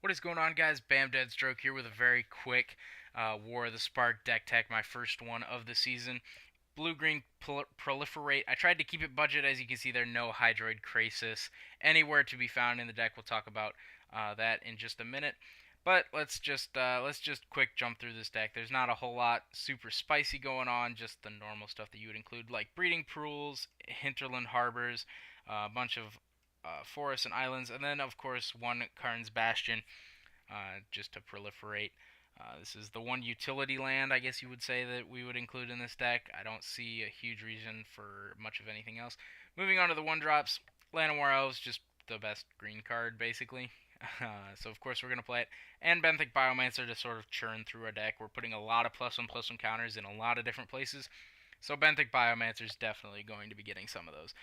What is going on, guys? Bam Deadstroke here with a very quick War of the Spark deck tech, my first one of the season. Blue-green Proliferate. I tried to keep it budget, as you can see there, no Hydroid Crisis anywhere to be found in the deck. We'll talk about that in just a minute. But let's just quick jump through this deck. There's not a whole lot super spicy going on, just the normal stuff that you would include, like Breeding Pools, Hinterland Harbors, a bunch of forests and islands, and then of course one Karn's Bastion, just to proliferate. This is the one utility land, I guess you would say, that we would include in this deck. I don't see a huge reason for much of anything else. Moving on to the one drops, Land of War Elves, just the best green card basically. So of course we're going to play it. And Benthic Biomancer to sort of churn through our deck. We're putting a lot of +1/+1 counters in a lot of different places. So Benthic Biomancer is definitely going to be getting some of those.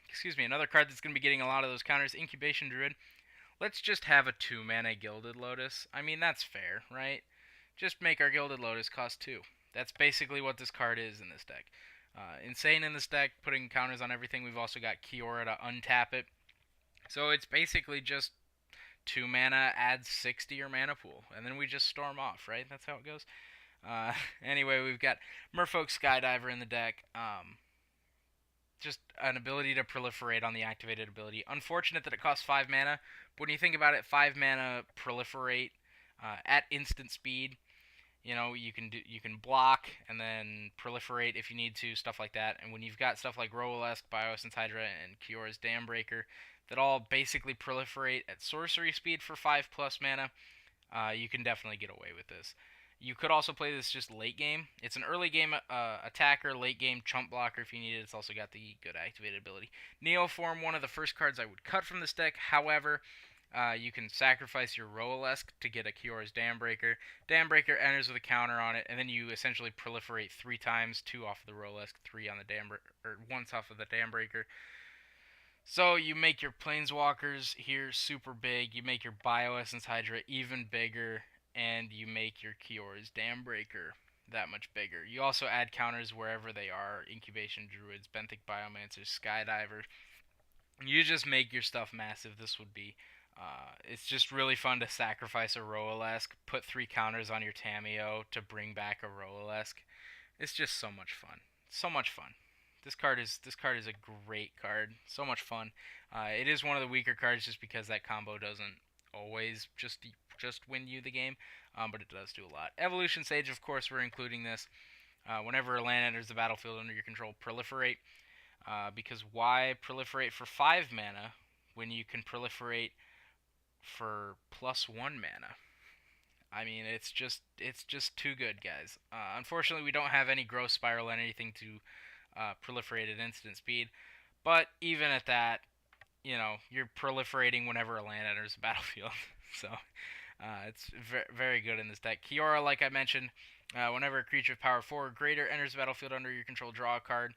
Excuse me, another card that's going to be getting a lot of those counters, Incubation Druid. Let's just have a 2-mana Gilded Lotus. I mean, that's fair, right? Just make our Gilded Lotus cost 2. That's basically what this card is in this deck. Insane in this deck, putting counters on everything. We've also got Kiora to untap it. So it's basically just 2 mana, adds 6 to your mana pool, and then we just storm off, right? That's how it goes. Anyway, we've got Merfolk Skydiver in the deck. Just an ability to proliferate on the activated ability. Unfortunate that it costs 5 mana, but when you think about it, 5 mana proliferate at instant speed. You know, you can block and then proliferate if you need to, stuff like that. And when you've got stuff like Roelesque, Bioessence Hydra, and Kiora's Dambreaker that all basically proliferate at sorcery speed for 5+ mana, you can definitely get away with this. You could also play this just late game. It's an early game attacker, late game chump blocker if you need it. It's also got the good activated ability. Neoform, one of the first cards I would cut from this deck. However, you can sacrifice your Roelesque to get a Kiora's Dambreaker. Dambreaker enters with a counter on it, and then you essentially proliferate 3 times, 2 off of the Roelesque, 3 on the Dambreaker, or once off of the Dambreaker. So you make your Planeswalkers here super big, you make your Bioessence Hydra even bigger, and you make your Kiora's Dambreaker that much bigger. You also add counters wherever they are, Incubation Druids, Benthic Biomancers, Skydiver. You just make your stuff massive. This would be, it's just really fun to sacrifice a Roelesque, put 3 counters on your Tamiyo to bring back a Roelesque. It's just so much fun. So much fun. This card is a great card. So much fun. It is one of the weaker cards just because that combo doesn't always just win you the game, but it does do a lot. Evolution Sage, of course, we're including this. Whenever a land enters the battlefield under your control, proliferate. Because why proliferate for 5 mana when you can proliferate for +1 mana? I mean, it's just too good, guys. Unfortunately, we don't have any Growth Spiral and anything to proliferate at instant speed, but even at that, you know, you're proliferating whenever a land enters the battlefield. So it's very good in this deck. Kiora, like I mentioned, whenever a creature of power 4 or greater enters the battlefield under your control, draw a card.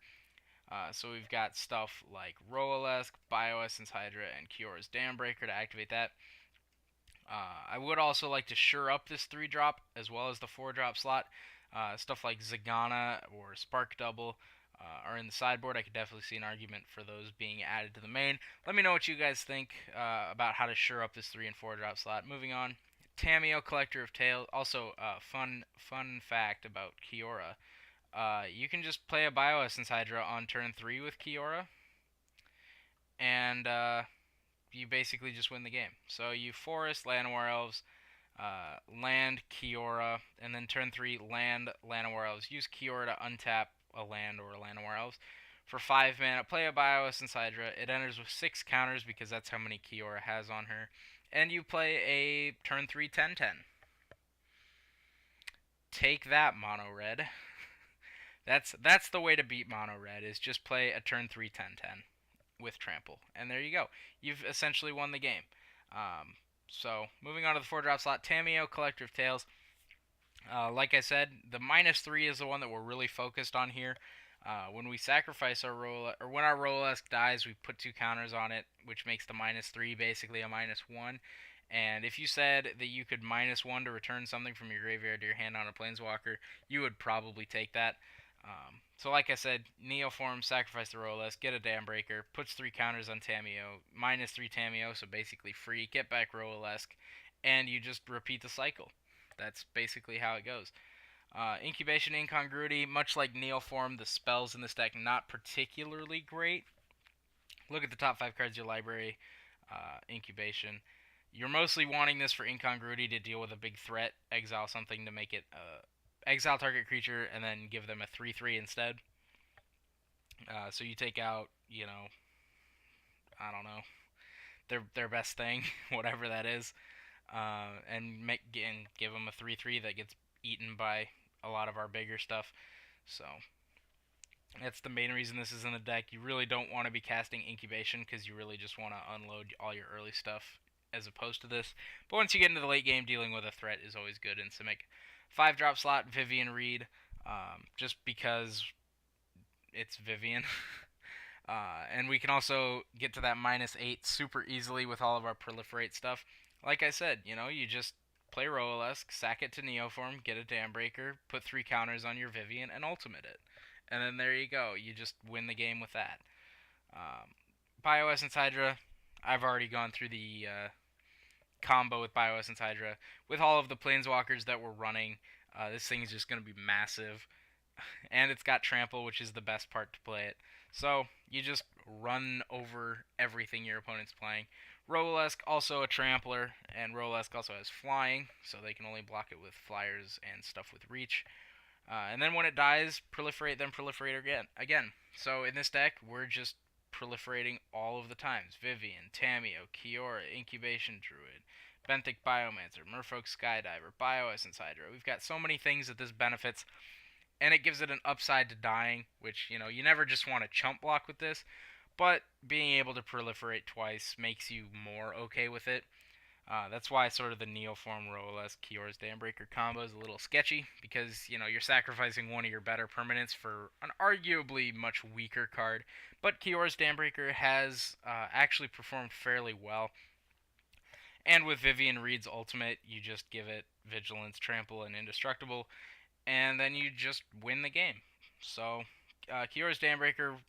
So we've got stuff like Roelesque, Bioessence Hydra, and Kiora's Dambreaker to activate that. I would also like to sure up this 3-drop as well as the 4-drop slot. Stuff like Zagana or Spark Double are in the sideboard. I could definitely see an argument for those being added to the main. Let me know what you guys think about how to sure up this 3 and 4-drop slot. Moving on, Tamiyo, Collector of Tales. Also, fun fact about Kiora. You can just play a Bioessence Hydra on turn 3 with Kiora, and you basically just win the game. So you Forest, Land of War Elves, land Kiora, and then turn 3 land of War Elves. Use Kiora to untap a land or a Land of War Elves. For 5 mana, play a Bioessence Hydra. It enters with 6 counters because that's how many Kiora has on her. And you play a turn 3 10/10. Take that, Mono Red. That's the way to beat Mono Red, is just play a turn 3 10/10 with Trample. And there you go. You've essentially won the game. So, moving on to the 4-drop slot, Tamiyo, Collector of Tales. Like I said, the -3 is the one that we're really focused on here. When we sacrifice our or when our Roelesque dies, we put 2 counters on it, which makes the -3 basically a -1. And if you said that you could -1 to return something from your graveyard to your hand on a Planeswalker, you would probably take that. So like I said, Neoform, sacrifice the Rolex, get a Dam Breaker, puts 3 counters on Tamiyo, minus 3 Tamiyo, so basically free, get back Rolesk, and you just repeat the cycle. That's basically how it goes. Incubation Incongruity, much like Neoform, the spells in this deck not particularly great. Look at the top 5 cards of your library. Incubation. You're mostly wanting this for Incongruity to deal with a big threat, exile something to make it exile target creature, and then give them a 3/3 instead. So you take out, I don't know, their best thing, whatever that is, and give them a 3/3 that gets eaten by a lot of our bigger stuff. So that's the main reason this is in the deck. You really don't want to be casting Incubation because you really just want to unload all your early stuff as opposed to this. But once you get into the late game, dealing with a threat is always good in Simic. 5-drop slot, Vivian Reed, just because it's Vivian. And we can also get to that -8 super easily with all of our Proliferate stuff. Like I said, you just play Roalesk, sack it to Neoform, get a Dam Breaker, put 3 counters on your Vivian, and ultimate it. And then there you go. You just win the game with that. Bioessence Hydra, I've already gone through the combo with Bioessence Hydra. With all of the Planeswalkers that we're running, this thing is just going to be massive. And it's got Trample, which is the best part to play it. So you just run over everything your opponent's playing. Rolesk, also a Trampler, and Rolesk also has Flying, so they can only block it with Flyers and stuff with Reach. And then when it dies, Proliferate, then Proliferate again. So in this deck, we're just proliferating all of the times. Vivian, Tamiyo, Kiora, Incubation Druid, Benthic Biomancer, Merfolk Skydiver, Bioessence Hydra. We've got so many things that this benefits, and it gives it an upside to dying, which, you never just want to chump block with this, but being able to proliferate twice makes you more okay with it. That's why sort of the Neoform Rolesk Kiora's Dambreaker combo is a little sketchy, because, you're sacrificing one of your better permanents for an arguably much weaker card, but Kiora's Dambreaker has actually performed fairly well. And with Vivian Reed's ultimate, you just give it Vigilance, Trample, and Indestructible, and then you just win the game. So, Kiora's Dambreaker,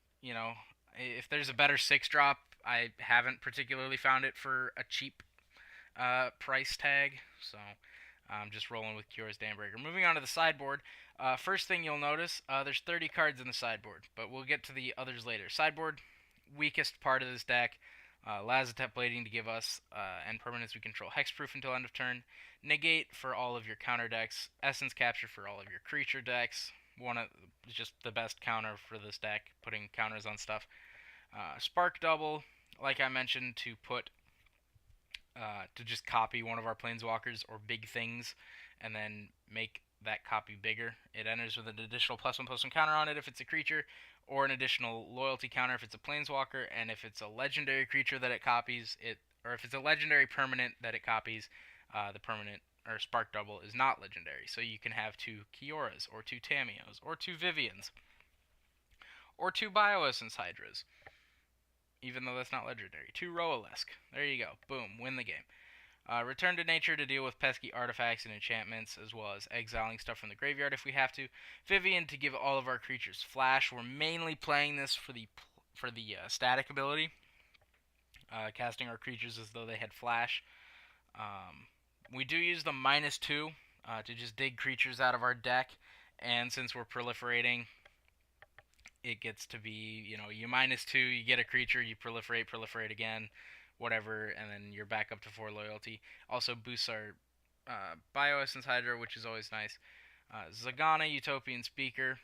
if there's a better 6-drop, I haven't particularly found it for a cheap price tag, so I'm just rolling with Kiora's Dambreaker. Moving on to the sideboard, first thing you'll notice, there's 30 cards in the sideboard, but we'll get to the others later. Sideboard, weakest part of this deck. Lazotep Blading to give us and permanents we control hexproof until end of turn. Negate for all of your counter decks. Essence Capture for all of your creature decks. Just the best counter for this deck, putting counters on stuff. Spark Double, like I mentioned, to just copy one of our Planeswalkers or big things, and then make that copy bigger. It enters with an additional +1/+1 counter on it if it's a creature, or an additional loyalty counter if it's a Planeswalker, and if it's a legendary creature that it copies, or if it's a legendary permanent that it copies, the permanent or Spark Double is not legendary. So you can have 2 Kioras, or 2 Tamiyos, or 2 Vivians, or 2 Bioessence Hydras, even though that's not legendary. 2 Roalesk. There you go. Boom. Win the game. Return to Nature to deal with pesky artifacts and enchantments, as well as exiling stuff from the graveyard if we have to. Vivian to give all of our creatures Flash. We're mainly playing this for the static ability, casting our creatures as though they had Flash. We do use the -2 to just dig creatures out of our deck, and since we're proliferating, it gets to be, you -2, you get a creature, you proliferate again, whatever, and then you're back up to 4 loyalty. Also boosts our Bioessence Hydra, which is always nice. Zagana, Utopian Speaker.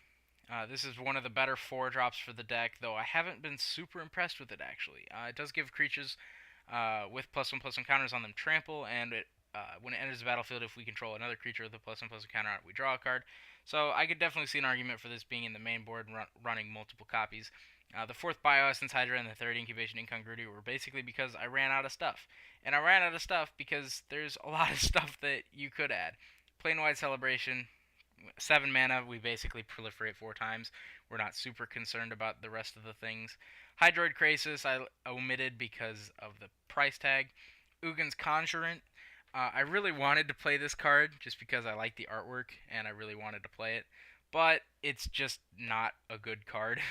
This is one of the better 4-drops for the deck, though I haven't been super impressed with it, actually. It does give creatures with +1/+1 counters on them Trample, and when it enters the battlefield, if we control another creature with a +1/+1 counter on it, we draw a card. So I could definitely see an argument for this being in the main board and running multiple copies. The 4th Bioessence Hydra and the 3rd Incubation Incongruity were basically because I ran out of stuff. And I ran out of stuff because there's a lot of stuff that you could add. Plain-Wide Celebration, 7 mana, we basically proliferate 4 times. We're not super concerned about the rest of the things. Hydroid Crisis I omitted because of the price tag. Ugin's Conjurant, I really wanted to play this card just because I like the artwork and I really wanted to play it. but it's just not a good card.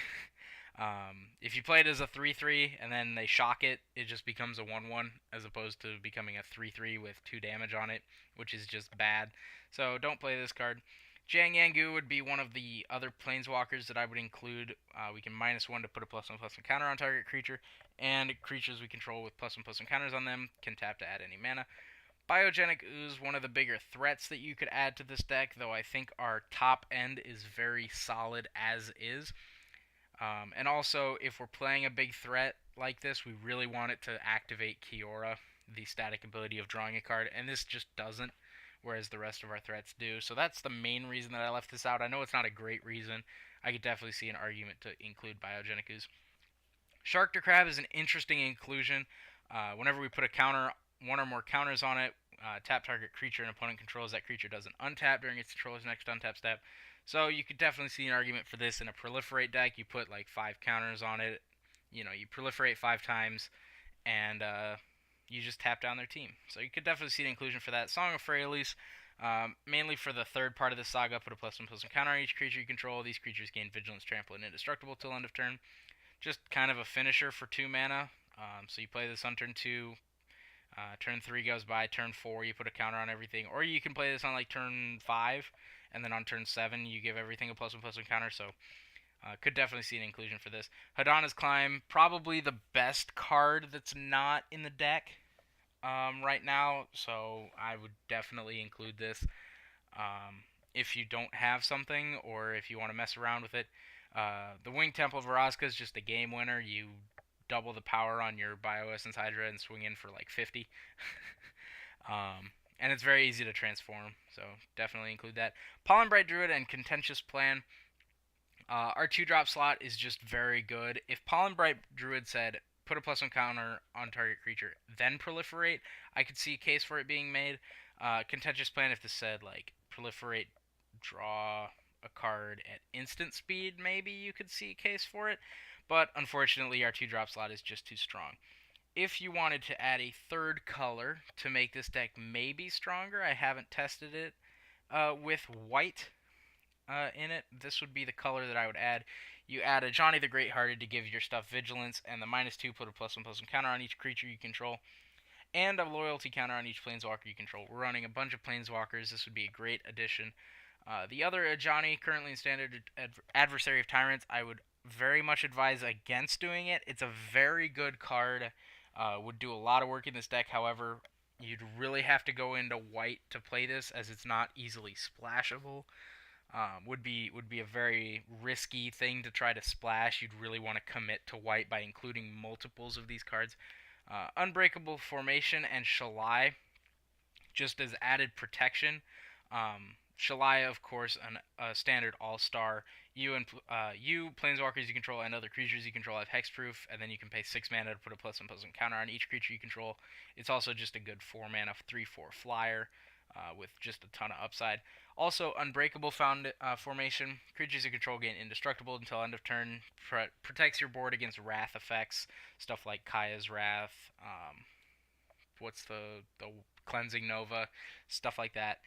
If you play it as a 3/3 and then they shock it, it just becomes a 1/1 as opposed to becoming a 3/3 with 2 damage on it, which is just bad. So don't play this card. Jiang Yangu would be one of the other planeswalkers that I would include. We can -1 to put a +1/+1 counter on target creature, and creatures we control with +1/+1 counters on them can tap to add any mana. Biogenic Ooze, one of the bigger threats that you could add to this deck, though I think our top end is very solid as is. And also, if we're playing a big threat like this, we really want it to activate Kiora, the static ability of drawing a card, and this just doesn't, whereas the rest of our threats do. So that's the main reason that I left this out. I know it's not a great reason. I could definitely see an argument to include Biogenic Ooze. Shark to Crab is an interesting inclusion. Whenever we put a counter, one or more counters on it, tap target creature an opponent controls, that creature doesn't untap during its controller's next untap step. So you could definitely see an argument for this in a Proliferate deck. You put like 5 counters on it, you Proliferate 5 times, and you just tap down their team. So you could definitely see an inclusion for that. Song of Freyalise, mainly for the third part of the saga, put a +1/+1 counter on each creature you control. These creatures gain Vigilance, Trample, and Indestructible till end of turn. Just kind of a finisher for 2 mana. So you play this on turn 2. Turn 3 goes by, turn 4 you put a counter on everything, or you can play this on like turn 5, and then on turn 7 you give everything a +1/+1 counter, so could definitely see an inclusion for this. Hadana's Climb, probably the best card that's not in the deck right now, so I would definitely include this. If you don't have something, or if you want to mess around with it. The Winged Temple of Orazca is just a game winner. You double the power on your Bioessence Hydra and swing in for like 50. And it's very easy to transform, so definitely include that. Pollenbright Druid and Contentious Plan. Our 2-drop slot is just very good. If Pollenbright Druid said, put a +1 counter on target creature, then Proliferate, I could see a case for it being made. Contentious Plan, if this said, like, Proliferate, draw a card at instant speed, maybe you could see a case for it. But unfortunately, our 2-drop slot is just too strong. If you wanted to add a third color to make this deck maybe stronger, I haven't tested it with white in it. This would be the color that I would add. You add a Johnny the Greathearted to give your stuff Vigilance, and the -2 put a +1/+1 counter on each creature you control, and a loyalty counter on each Planeswalker you control. We're running a bunch of Planeswalkers. This would be a great addition. The other Ajani, currently in Standard, Adversary of Tyrants, I would very much advise against doing it. It's a very good card. Would do a lot of work in this deck. However, you'd really have to go into white to play this, as it's not easily splashable. Would be a very risky thing to try to splash. You'd really want to commit to white by including multiples of these cards. Unbreakable Formation and Shalai, just as added protection. Shalai, of course, a standard all-star. You Planeswalkers you control, and other creatures you control have hexproof, and then you can pay 6 mana to put a +1/+1 counter on each creature you control. It's also just a good 4 mana 3/4 flyer with just a ton of upside. Also, Unbreakable Formation. Creatures you control gain Indestructible until end of turn. Protects your board against Wrath effects, stuff like Kaya's Wrath. What's the Cleansing Nova, stuff like that.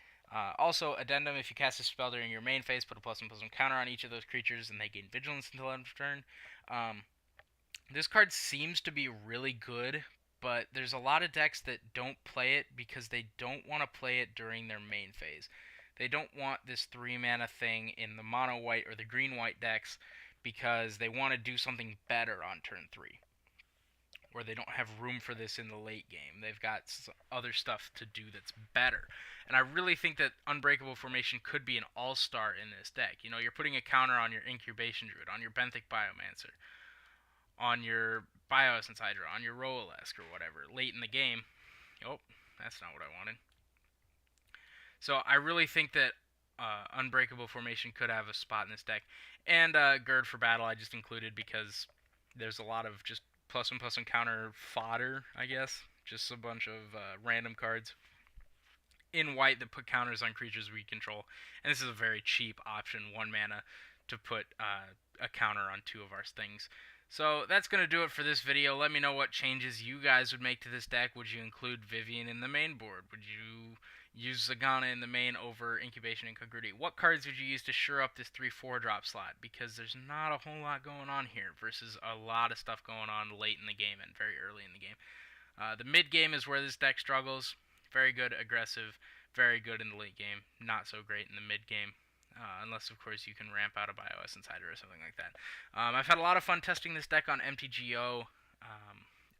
Also, Addendum, if you cast a spell during your main phase, put a +1/+1 counter on each of those creatures, and they gain Vigilance until end of turn. This card seems to be really good, but there's a lot of decks that don't play it because they don't want to play it during their main phase. They don't want this 3-mana thing in the mono-white or the green-white decks because they want to do something better on turn 3. Or they don't have room for this in the late game. They've got other stuff to do that's better. And I really think that Unbreakable Formation could be an all-star in this deck. You're putting a counter on your Incubation Druid, on your Benthic Biomancer, on your Bioessence Hydra, on your Roalesk or whatever, late in the game. Oh, that's not what I wanted. So I really think that Unbreakable Formation could have a spot in this deck. And Gird for Battle I just included because there's a lot of just +1/+1 counter fodder, I guess. Just a bunch of random cards in white that put counters on creatures we control. And this is a very cheap option, 1 mana, to put a counter on 2 of our things. So that's going to do it for this video. Let me know what changes you guys would make to this deck. Would you include Vivian in the main board? Would you use Zagana in the main over Incubation and Concrete? What cards would you use to shore up this 3/4 drop slot? Because there's not a whole lot going on here versus a lot of stuff going on late in the game and very early in the game. The mid game is where this deck struggles. Very good, aggressive, very good in the late game. Not so great in the mid game. Unless, of course, you can ramp out a Bioessence Hydra or something like that. I've had a lot of fun testing this deck on MTGO.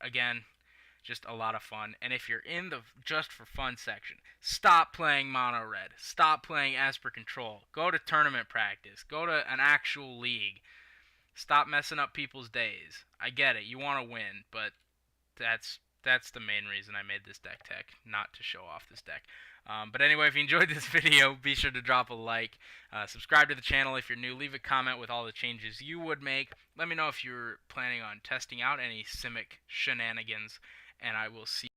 Again, just a lot of fun. And if you're in the just for fun section, stop playing mono red. Stop playing Esper Control. Go to tournament practice. Go to an actual league. Stop messing up people's days. I get it. You want to win, but that's the main reason I made this deck tech, not to show off this deck. But anyway, if you enjoyed this video, be sure to drop a like, subscribe to the channel if you're new, leave a comment with all the changes you would make. Let me know if you're planning on testing out any Simic shenanigans, and I will see